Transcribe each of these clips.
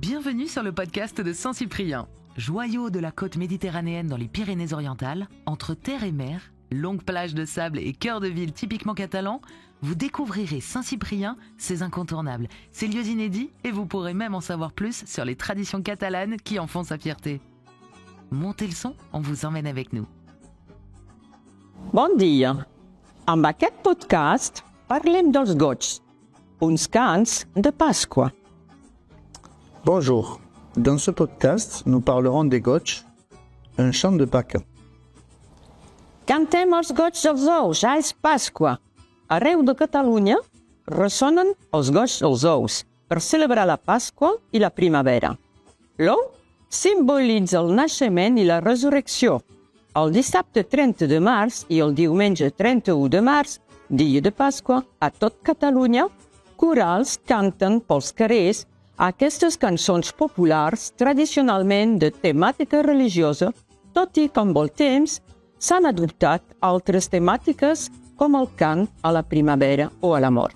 Bienvenue sur le podcast de Saint-Cyprien. Joyau de la côte méditerranéenne dans les Pyrénées-Orientales, entre terre et mer, longues plages de sable et cœur de ville typiquement catalan, vous découvrirez Saint-Cyprien, ses incontournables, ses lieux inédits et vous pourrez même en savoir plus sur les traditions catalanes qui en font sa fierté. Montez le son, on vous emmène avec nous. Bon dia. Amb aquest podcast parlem dels goigs, uns cants de Pasqua. Bonjour, dans ce podcast, nous parlerons des goigs, un chant de Pâques. Cantem els goigs dels ous, ja és Pasqua. Arreu de Catalunya ressonen els goigs dels ous per celebrar la Pasqua i la primavera. L'ou simbolitza el naixement i la resurrecció. El dissabte 30 de març i el diumenge 31 de març, dia de Pasqua, a tot Catalunya, corals canten pels carrers aquestes cançons populars tradicionalment de temàtica religiosa, tot i que amb el temps s'han adoptat altres temàtiques com el cant a la primavera o a la mort.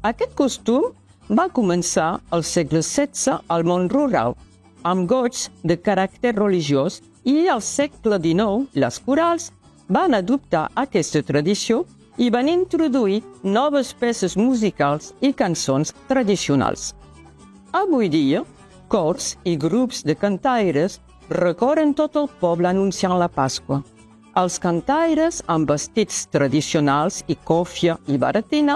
Aquest costum va començar al segle XVI al món rural, amb goigs de caràcter religiós, i al segle XIX les corals van adoptar aquesta tradició i van introduir noves peces musicals i cançons tradicionals. Avui dia, cors i grups de cantaires recorren tot el poble anunciant la Pasqua. Els cantaires, amb vestits tradicionals i còfia i baratina,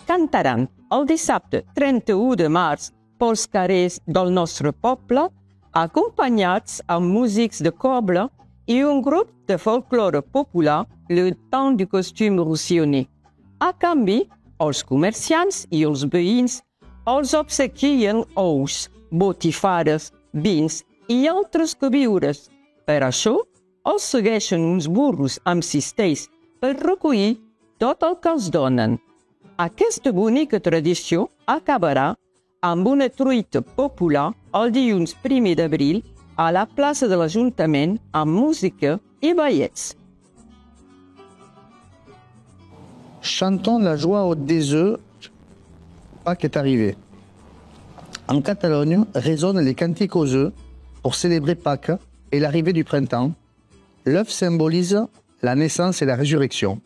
cantaran el dissabte 31 de març pels carrers del nostre poble, acompanyats amb músics de cobla i un grup de folklore popular, le temps du costume rossillonné. A canvi, els comerciants i els veïns els obsequien ous, botifares, vins i altres queviures. Per això, els segueixen uns burros amb cistells per recollir tot el que els donen. Aquesta bonica tradició acabarà amb una truita popular el dilluns 1 d'abril a la plaça de l'Ajuntament amb música i ballets. Chantons la joie des œufs, Pâques est arrivé. En Catalogne résonnent les cantiques aux œufs pour célébrer Pâques et l'arrivée du printemps. L'œuf symbolise la naissance et la résurrection.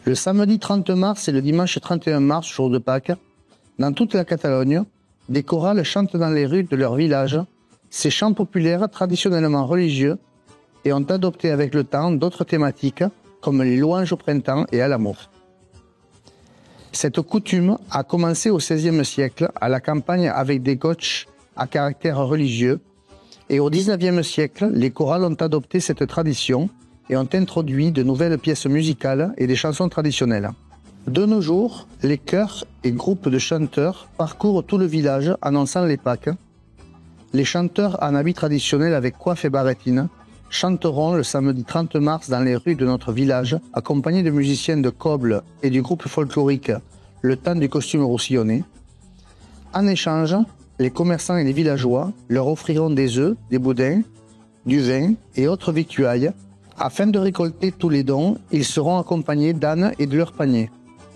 Le samedi 30 mars et le dimanche 31 mars, jour de Pâques, dans toute la Catalogne, des chorales chantent dans les rues de leur village ces chants populaires traditionnellement religieux et ont adopté avec le temps d'autres thématiques comme les louanges au printemps et à l'amour. Cette coutume a commencé au XVIe siècle à la campagne avec des goigs à caractère religieux et au XIXe siècle, les chorales ont adopté cette tradition et ont introduit de nouvelles pièces musicales et des chansons traditionnelles. De nos jours, les chœurs et groupes de chanteurs parcourent tout le village annonçant les Pâques. Les chanteurs en habits traditionnels avec coiffe et barrettine chanteront le samedi 30 mars dans les rues de notre village, accompagnés de musiciens de coble et du groupe folklorique Le Temps du costume roussillonné. En échange, les commerçants et les villageois leur offriront des œufs, des boudins, du vin et autres victuailles. Afin de récolter tous les dons, ils seront accompagnés d'ânes et de leurs paniers.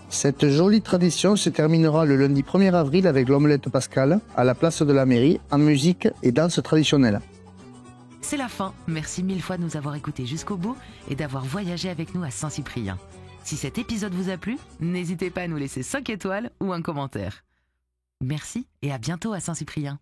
Cette jolie tradition se terminera le lundi 1er avril avec l'omelette pascale à la place de la mairie en musique et danse traditionnelle. C'est la fin. Merci mille fois de nous avoir écoutés jusqu'au bout et d'avoir voyagé avec nous à Saint-Cyprien. Si cet épisode vous a plu, n'hésitez pas à nous laisser 5 étoiles ou un commentaire. Merci et à bientôt à Saint-Cyprien.